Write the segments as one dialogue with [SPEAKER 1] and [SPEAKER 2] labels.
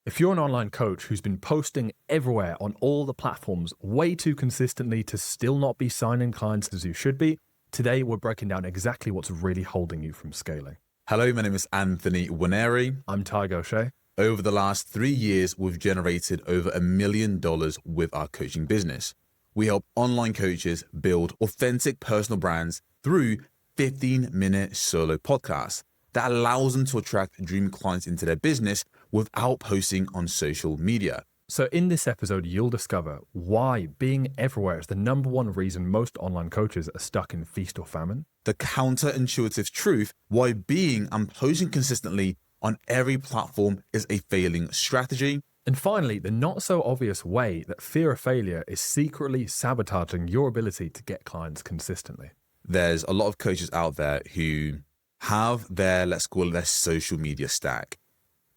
[SPEAKER 1] If you're an online coach who's been posting everywhere on all the platforms way too consistently to still not be signing clients as you should be, today we're breaking down exactly what's really holding you from scaling.
[SPEAKER 2] Hello, my name is Anthony Waneri.
[SPEAKER 1] I'm Tygo O'Shea.
[SPEAKER 2] Over the last 3 years, we've generated over $1 million with our coaching business. We help online coaches build authentic personal brands through 15-minute solo podcasts that allows them to attract dream clients into their business without posting on social media.
[SPEAKER 1] So in this episode, you'll discover why being everywhere is the number one reason most online coaches are stuck in feast or famine.
[SPEAKER 2] The counterintuitive truth why being and posting consistently on every platform is a failing strategy.
[SPEAKER 1] And finally, the not so obvious way that fear of failure is secretly sabotaging your ability to get clients consistently.
[SPEAKER 2] There's a lot of coaches out there who have their, let's call it their social media stack.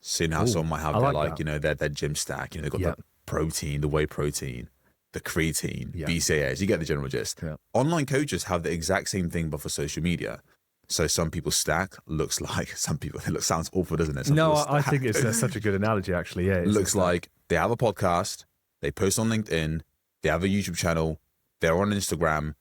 [SPEAKER 2] So you know how someone might have their gym stack, they've got the protein, the whey protein, the creatine, BCAAs, you get the general gist.
[SPEAKER 1] Yeah.
[SPEAKER 2] Online coaches have the exact same thing, but for social media. So some people's stack looks like sounds awful, doesn't it?
[SPEAKER 1] I think it's such a good analogy, actually. Yeah,
[SPEAKER 2] it looks like they have a podcast, they post on LinkedIn, they have a YouTube channel, they're on Instagram,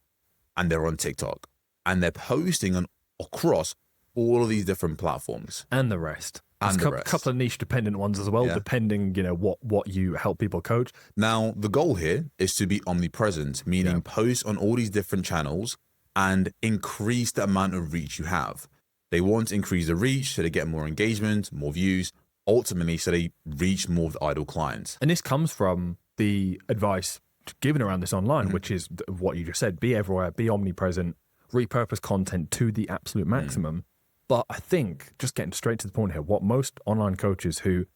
[SPEAKER 2] and they're on TikTok. And they're posting across all of these different platforms.
[SPEAKER 1] And the rest.
[SPEAKER 2] And
[SPEAKER 1] a couple of niche dependent ones as well, depending, what you help people coach.
[SPEAKER 2] Now, the goal here is to be omnipresent, meaning post on all these different channels and increase the amount of reach you have. They want to increase the reach so they get more engagement, more views, ultimately so they reach more of the ideal clients.
[SPEAKER 1] And this comes from the advice given around this online, which is what you just said: be everywhere, be omnipresent, repurpose content to the absolute maximum. But I think, just getting straight to the point here, what most online coaches who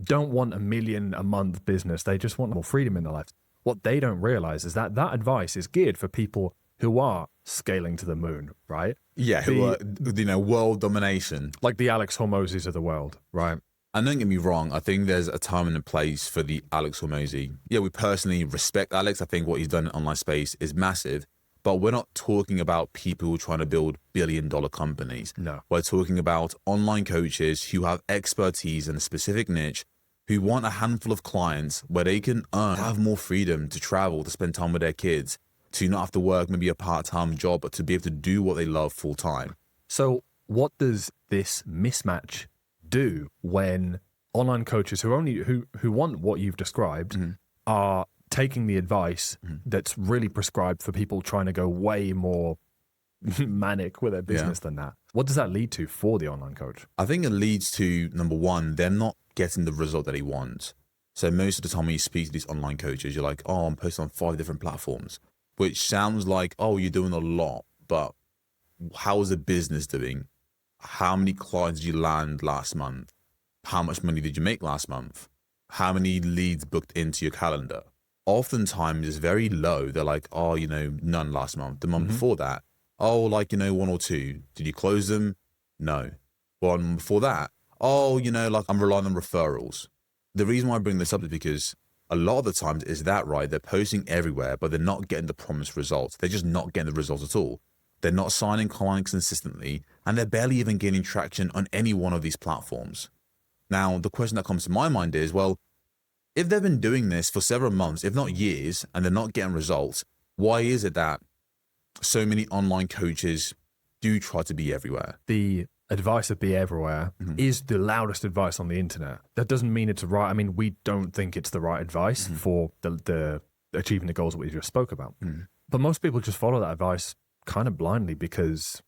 [SPEAKER 1] don't want $1 million a month business, they just want more freedom in their life. What they don't realize is that advice is geared for people who are scaling to the moon, right?
[SPEAKER 2] Yeah, who are, world domination.
[SPEAKER 1] Like the Alex Hormozis of the world, right?
[SPEAKER 2] And don't get me wrong, I think there's a time and a place for the Alex Hormozi. Yeah, we personally respect Alex. I think what he's done in online space is massive. But we're not talking about people trying to build billion-dollar companies.
[SPEAKER 1] No.
[SPEAKER 2] We're talking about online coaches who have expertise in a specific niche, who want a handful of clients where they can have more freedom to travel, to spend time with their kids, to not have to work maybe a part-time job, but to be able to do what they love full-time.
[SPEAKER 1] So what does this mismatch do when online coaches who want what you've described are taking the advice that's really prescribed for people trying to go way more manic with their business than that? What does that lead to for the online coach?
[SPEAKER 2] I think it leads to, number one, they're not getting the result that they want. So most of the time when you speak to these online coaches, you're like, I'm posting on 5 different platforms, which sounds like, you're doing a lot, but how is the business doing? How many clients did you land last month? How much money did you make last month? How many leads booked into your calendar? Oftentimes it's very low. They're like, none last month. The month before that, 1 or 2. Did you close them? No. One before that, I'm relying on referrals. The reason why I bring this up is because a lot of the times is that, right? They're posting everywhere, but they're not getting the promised results. They're just not getting the results at all. They're not signing clients consistently, and they're barely even gaining traction on any one of these platforms. Now, the question that comes to my mind is, if they've been doing this for several months, if not years, and they're not getting results, why is it that so many online coaches do try to be everywhere?
[SPEAKER 1] The advice of be everywhere is the loudest advice on the internet. That doesn't mean it's right. I mean, we don't think it's the right advice for the achieving the goals that we just spoke about. But most people just follow that advice kind of blindly because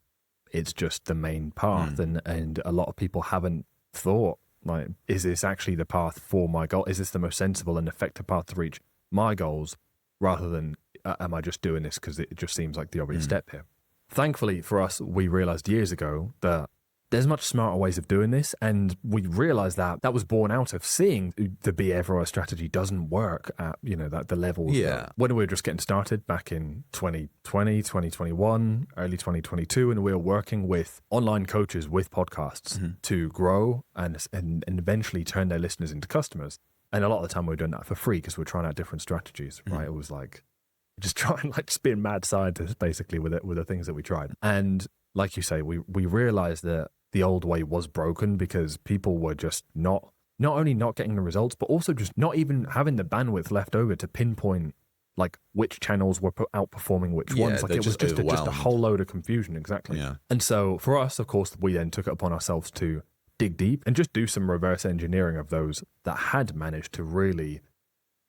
[SPEAKER 1] it's just the main path. And a lot of people haven't thought, like, is this actually the path for my goal? Is this the most sensible and effective path to reach my goals, rather than am I just doing this because it just seems like the obvious step here? Thankfully for us, we realized years ago that there's much smarter ways of doing this, and we realized that was born out of seeing the be everywhere strategy doesn't work at the levels. When we were just getting started back in 2020, 2021, early 2022, and we were working with online coaches with podcasts to grow and eventually turn their listeners into customers. And a lot of the time we were doing that for free because we're trying out different strategies, right? It was like just trying just being mad scientists basically with the things that we tried. And like you say, we realized that the old way was broken because people were just not not only not getting the results, but also just not even having the bandwidth left over to pinpoint like which channels were outperforming which ones. Like it was just a whole load of confusion. Exactly.
[SPEAKER 2] Yeah.
[SPEAKER 1] And so for us, of course, we then took it upon ourselves to dig deep and just do some reverse engineering of those that had managed to really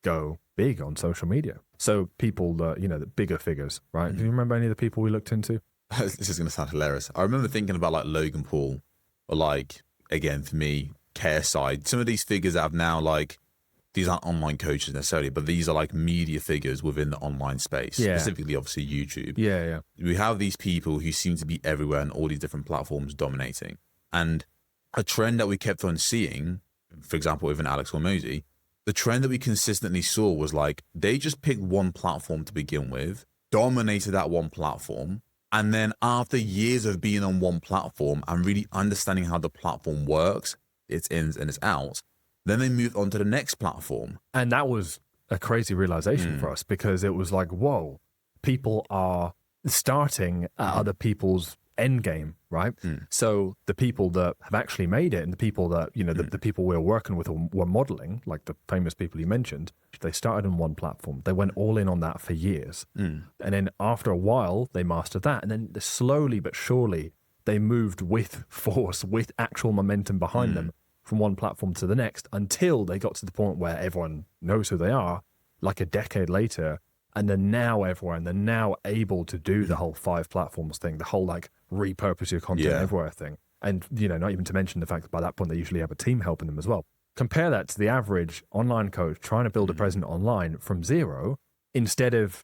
[SPEAKER 1] go big on social media. So people that, the bigger figures, right? Do you remember any of the people we looked into?
[SPEAKER 2] This is going to sound hilarious. I remember thinking about like Logan Paul or like, again, for me, KSI, some of these figures that have now like, these aren't online coaches necessarily, but these are like media figures within the online space, specifically obviously YouTube.
[SPEAKER 1] Yeah.
[SPEAKER 2] We have these people who seem to be everywhere on all these different platforms dominating. And a trend that we kept on seeing, for example, even Alex Hormozi, the trend that we consistently saw was like, they just picked one platform to begin with, dominated that one platform. And then after years of being on one platform and really understanding how the platform works, its ins and its outs, then they moved on to the next platform.
[SPEAKER 1] And that was a crazy realization for us, because it was like, whoa, people are starting at other people's end game, right? So the people that have actually made it and the people that, the people we're working with or were modeling, like the famous people you mentioned, they started on one platform. They went all in on that for years. And then after a while, they mastered that. And then slowly but surely, they moved with force, with actual momentum behind them, from one platform to the next, until they got to the point where everyone knows who they are, like a decade later, and they're now everywhere, and they're now able to do the whole 5 platforms thing, the whole like repurpose your content everywhere thing. And, not even to mention the fact that by that point, they usually have a team helping them as well. Compare that to the average online coach trying to build a presence online from zero, instead of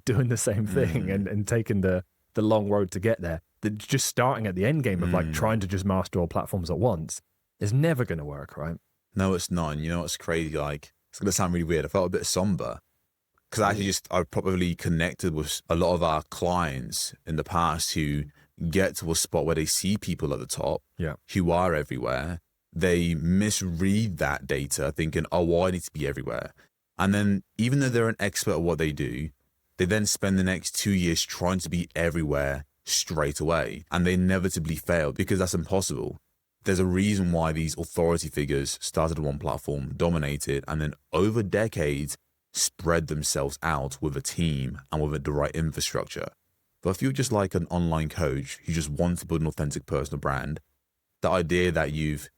[SPEAKER 1] doing the same thing and taking the long road to get there. They're just starting at the end game of like trying to just master all platforms at once. Is never going to work, right?
[SPEAKER 2] No, it's not. And you know what's crazy? Like, it's going to sound really weird. I felt a bit somber because I've probably connected with a lot of our clients in the past who get to a spot where they see people at the top who are everywhere. They misread that data thinking, oh, well, I need to be everywhere. And then even though they're an expert at what they do, they then spend the next 2 years trying to be everywhere straight away. And they inevitably fail because that's impossible. There's a reason why these authority figures started on one platform, dominated, and then over decades spread themselves out with a team and with the right infrastructure. But if you're just like an online coach who just wants to build an authentic personal brand, the idea that you've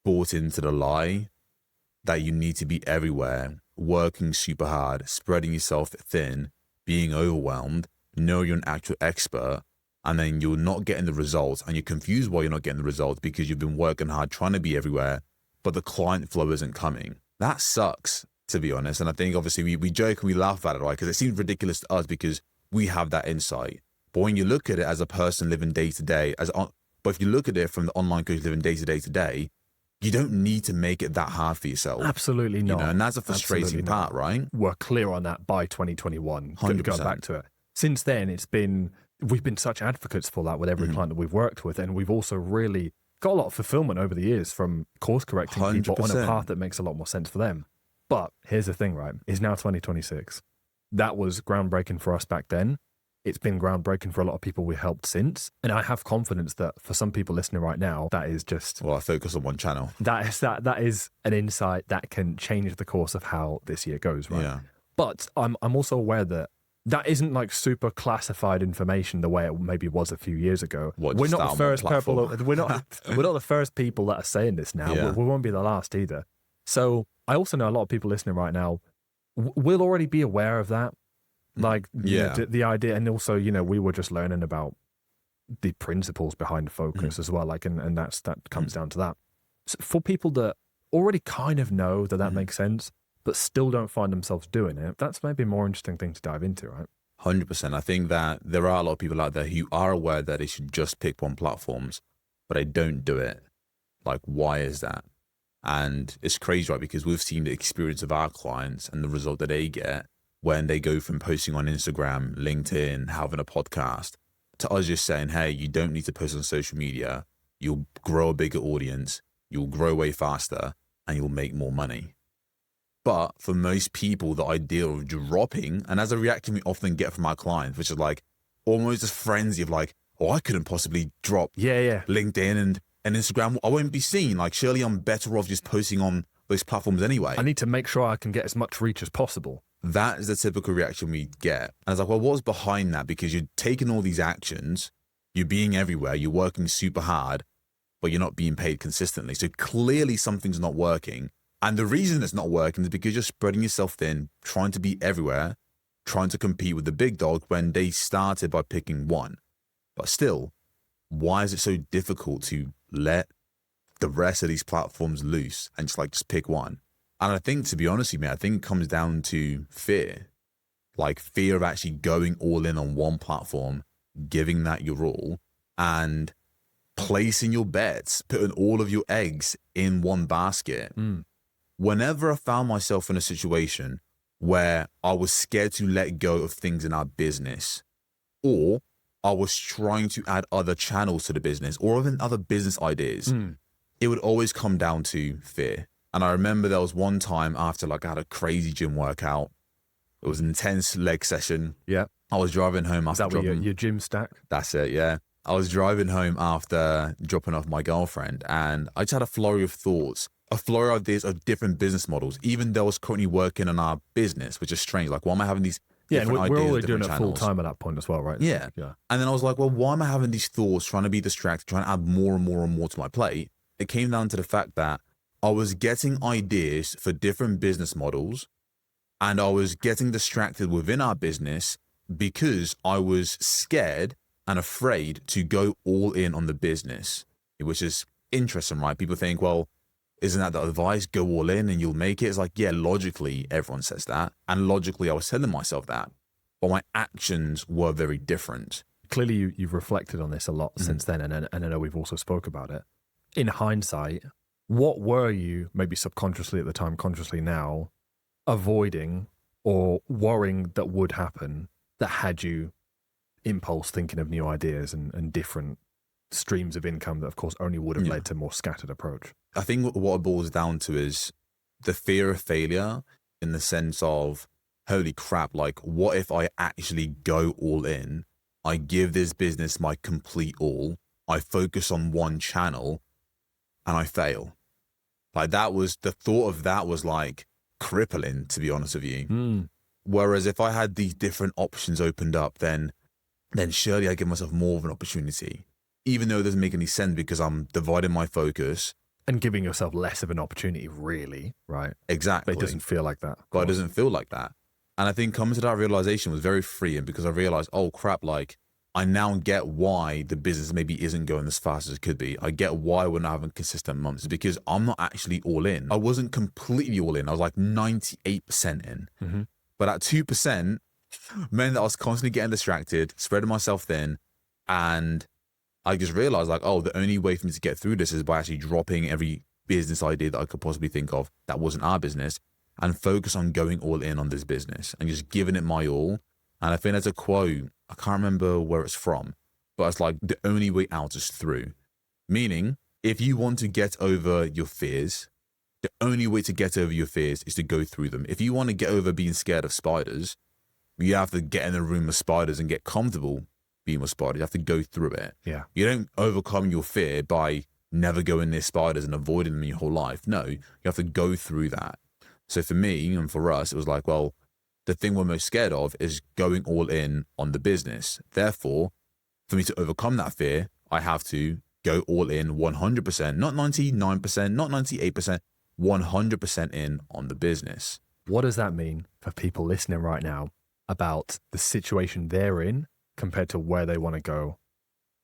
[SPEAKER 2] bought into the lie that you need to be everywhere, working super hard, spreading yourself thin, being overwhelmed, know you're an actual expert, and then you're not getting the results and you're confused why you're not getting the results because you've been working hard trying to be everywhere, but the client flow isn't coming. That sucks, to be honest. And I think obviously we joke and we laugh at it, right? Because it seems ridiculous to us because we have that insight. But when you look at it as a person living day to day, but if you look at it from the online coach living day to day, you don't need to make it that hard for yourself.
[SPEAKER 1] Absolutely not.
[SPEAKER 2] And that's a frustrating part, right?
[SPEAKER 1] We're clear on that by 2021.
[SPEAKER 2] 100%.
[SPEAKER 1] Go back to it. Since then, we've been such advocates for that with every client that we've worked with. And we've also really got a lot of fulfillment over the years from course correcting 100%. People on a path that makes a lot more sense for them. But here's the thing, right? It's now 2026. That was groundbreaking for us back then. It's been groundbreaking for a lot of people we helped since. And I have confidence that for some people listening right now, that is just...
[SPEAKER 2] Well, I focus on one channel.
[SPEAKER 1] That is an insight that can change the course of how this year goes, right? Yeah. But I'm also aware that isn't like super classified information the way it maybe was a few years ago. We're not the first people. We're not the first people that are saying this now. Yeah. We won't be the last either. So I also know a lot of people listening right now will already be aware of that. Like the idea, and also we were just learning about the principles behind focus as well. Like and that comes down to that. So for people that already kind of know that makes sense, but still don't find themselves doing it, that's maybe a more interesting thing to dive into, right?
[SPEAKER 2] 100%. I think that there are a lot of people out there who are aware that they should just pick one platforms, but they don't do it. Like, why is that? And it's crazy, right? Because we've seen the experience of our clients and the result that they get when they go from posting on Instagram, LinkedIn, having a podcast, to us just saying, hey, you don't need to post on social media. You'll grow a bigger audience, you'll grow way faster, and you'll make more money. But for most people, the idea of dropping, and as a reaction we often get from our clients, which is like almost a frenzy of like, oh, I couldn't possibly drop LinkedIn and And Instagram, I won't be seen. Like, surely I'm better off just posting on those platforms anyway.
[SPEAKER 1] I need to make sure I can get as much reach as possible.
[SPEAKER 2] That is the typical reaction we get. And I was like, well, what's behind that? Because you're taking all these actions, you're being everywhere, you're working super hard, but you're not being paid consistently. So clearly something's not working. And the reason it's not working is because you're spreading yourself thin, trying to be everywhere, trying to compete with the big dog when they started by picking one. But still, why is it so difficult to let the rest of these platforms loose and just pick one? And I think, to be honest with you, I think it comes down to fear. Like fear of actually going all in on one platform, giving that your all, and placing your bets, putting all of your eggs in one basket. Whenever I found myself in a situation where I was scared to let go of things in our business, or I was trying to add other channels to the business or even other business ideas, it would always come down to fear. And I remember there was one time after I had a crazy gym workout. It was an intense leg session.
[SPEAKER 1] Yeah.
[SPEAKER 2] I was driving home after
[SPEAKER 1] Is that what your gym stack?
[SPEAKER 2] That's it, yeah. I was driving home after dropping off my girlfriend, and I just had a flurry of thoughts, a flurry of ideas of different business models, even though I was currently working on our business, which is strange. Like, why am I having these different ideas?
[SPEAKER 1] We're already doing it
[SPEAKER 2] channels?
[SPEAKER 1] full time at that point as well, right?
[SPEAKER 2] Yeah.
[SPEAKER 1] Yeah.
[SPEAKER 2] And then I was like, well, why am I having these thoughts, trying to be distracted, trying to add more and more and more to my plate? It came down to the fact that I was getting ideas for different business models, and I was getting distracted within our business because I was scared and afraid to go all in on the business, which is interesting, right? People think, well, isn't that the advice? Go all in and you'll make it. It's like, yeah, logically, everyone says that. And logically, I was telling myself that. But my actions were very different.
[SPEAKER 1] Clearly, you've reflected on this a lot since then, and I know we've also spoke about it. In hindsight, what were you, maybe subconsciously at the time, consciously now, avoiding or worrying that would happen that had you impulse thinking of new ideas and different streams of income that, of course, only would have led to a more scattered approach?
[SPEAKER 2] I think what it boils down to is the fear of failure, in the sense of, holy crap, like, what if I actually go all in? I give this business my complete all. I focus on one channel and I fail. Like, that was, the thought of that was like crippling, to be honest with you. Whereas if I had these different options opened up, then surely I give myself more of an opportunity, even though it doesn't make any sense because I'm dividing my focus.
[SPEAKER 1] And giving yourself less of an opportunity, really, right?
[SPEAKER 2] Exactly.
[SPEAKER 1] But it doesn't feel like that.
[SPEAKER 2] But it doesn't feel like that. And I think coming to that realization was very freeing, because I realized, oh crap, like, I now get why the business maybe isn't going as fast as it could be. I get why we're not having consistent months, because I'm not actually all in. I wasn't completely all in. I was like 98% in. But at 2% meant that I was constantly getting distracted, spreading myself thin. And I just realized, like, oh, the only way for me to get through this is by actually dropping every business idea that I could possibly think of that wasn't our business and focus on going all in on this business and just giving it my all. And I think there's a quote, I can't remember where it's from, but it's like, the only way out is through. Meaning, if you want to get over your fears, the only way to get over your fears is to go through them. If you want to get over being scared of spiders, you have to get in a room with spiders and get comfortable being with spiders. You have to go through it.
[SPEAKER 1] Yeah.
[SPEAKER 2] You don't overcome your fear by never going near spiders and avoiding them your whole life. No, you have to go through that. So for me and for us, it was like, well, the thing we're most scared of is going all in on the business. Therefore, for me to overcome that fear, I have to go all in 100%, not 99%, not 98%, 100% in on the business.
[SPEAKER 1] What does that mean for people listening right now about the situation they're in compared to where they want to go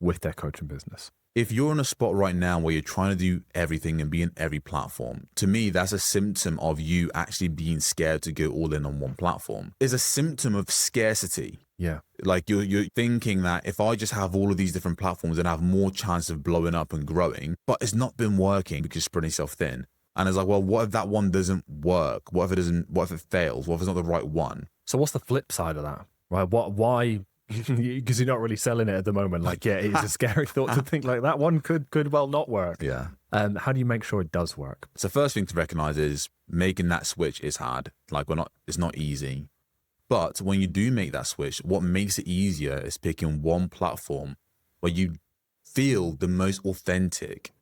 [SPEAKER 1] with their coaching business?
[SPEAKER 2] If you're in a spot right now where you're trying to do everything and be in every platform, to me, that's a symptom of you actually being scared to go all in on one platform. It's a symptom of scarcity.
[SPEAKER 1] Yeah.
[SPEAKER 2] Like, you're thinking that if I just have all of these different platforms, then I have more chance of blowing up and growing, but it's not been working because you're spreading yourself thin. And it's like, well, what if that one doesn't work? What if it fails? What if it's not the right one?
[SPEAKER 1] So what's the flip side of that? Right? Why? Because you're not really selling it at the moment. Like, yeah, it's a scary thought to think like that one could well not work.
[SPEAKER 2] Yeah.
[SPEAKER 1] How do you make sure it does work?
[SPEAKER 2] So first thing to recognize is making that switch is hard. Like, it's not easy. But when you do make that switch, what makes it easier is picking one platform where you feel the most authentic,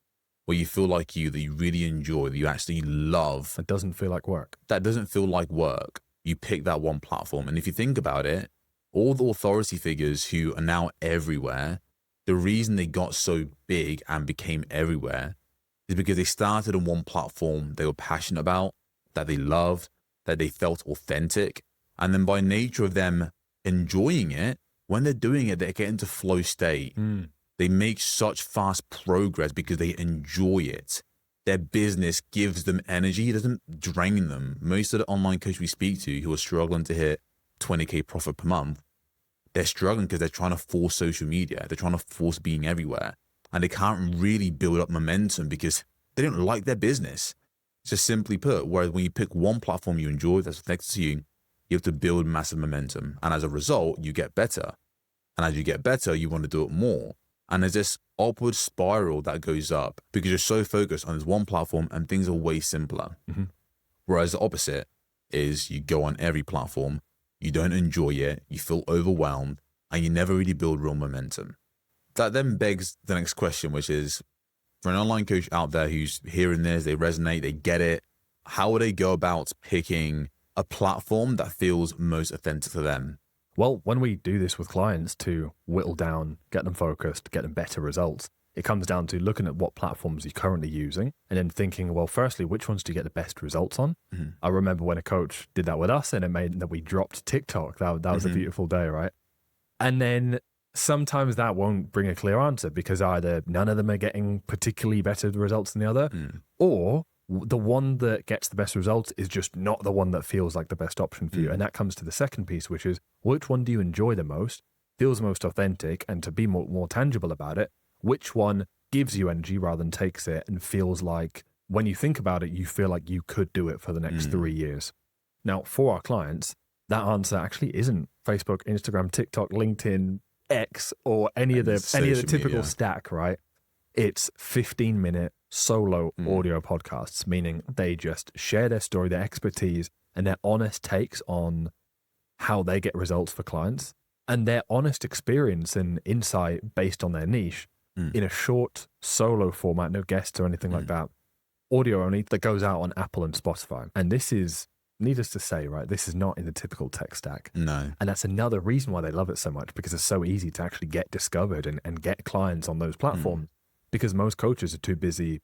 [SPEAKER 2] where you feel like that you really enjoy, that you actually love,
[SPEAKER 1] It doesn't feel like work.
[SPEAKER 2] that doesn't feel like work, you pick that one platform. And if you think about it, all the authority figures who are now everywhere, the reason they got so big and became everywhere is because they started on one platform they were passionate about, that they loved, that they felt authentic. And then by nature of them enjoying it, when they're doing it, they get into flow state. They make such fast progress because they enjoy it. Their business gives them energy. It doesn't drain them. Most of the online coaches we speak to who are struggling to hit 20K profit per month, they're struggling because they're trying to force social media. They're trying to force being everywhere. And they can't really build up momentum because they don't like their business. Just simply put, whereas when you pick one platform you enjoy that's connected to you, you have to build massive momentum. And as a result, you get better. And as you get better, you want to do it more. And there's this upward spiral that goes up because you're so focused on this one platform and things are way simpler. Whereas the opposite is you go on every platform, you don't enjoy it, you feel overwhelmed, and you never really build real momentum. That then begs the next question, which is, for an online coach out there who's hearing this, they resonate, they get it, how would they go about picking a platform that feels most authentic to them?
[SPEAKER 1] Well, when we do this with clients to whittle down, get them focused, get them better results, it comes down to looking at what platforms you're currently using and then thinking, well, firstly, which ones do you get the best results on? I remember when a coach did that with us and it made that we dropped TikTok. That was a beautiful day, right? And then sometimes that won't bring a clear answer because either none of them are getting particularly better results than the other, or the one that gets the best results is just not the one that feels like the best option for you. And that comes to the second piece, which is which one do you enjoy the most, feels most authentic, and to be more tangible about it, which one gives you energy rather than takes it and feels like when you think about it, you feel like you could do it for the next 3 years. Now, for our clients, that answer actually isn't Facebook, Instagram, TikTok, LinkedIn, X, or any of the typical stack, right? It's 15-minute solo audio podcasts, meaning they just share their story, their expertise, and their honest takes on how they get results for clients and their honest experience and insight based on their niche in a short solo format, no guests or anything like that, audio only, that goes out on Apple and Spotify. And this is, needless to say, right, this is not in the typical tech stack.
[SPEAKER 2] No.
[SPEAKER 1] And that's another reason why they love it so much, because it's so easy to actually get discovered and get clients on those platforms. Because most coaches are too busy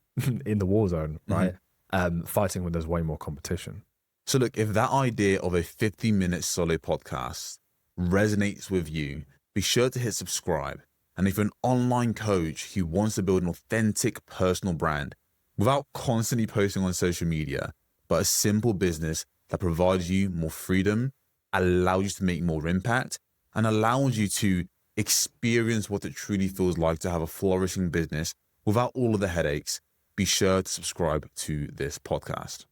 [SPEAKER 1] in the war zone, right? Fighting when there's way more competition.
[SPEAKER 2] So look, if that idea of a 50-minute solo podcast resonates with you, be sure to hit subscribe. And if you're an online coach who wants to build an authentic personal brand without constantly posting on social media, but a simple business that provides you more freedom, allows you to make more impact, and allows you to experience what it truly feels like to have a flourishing business without all of the headaches, be sure to subscribe to this podcast.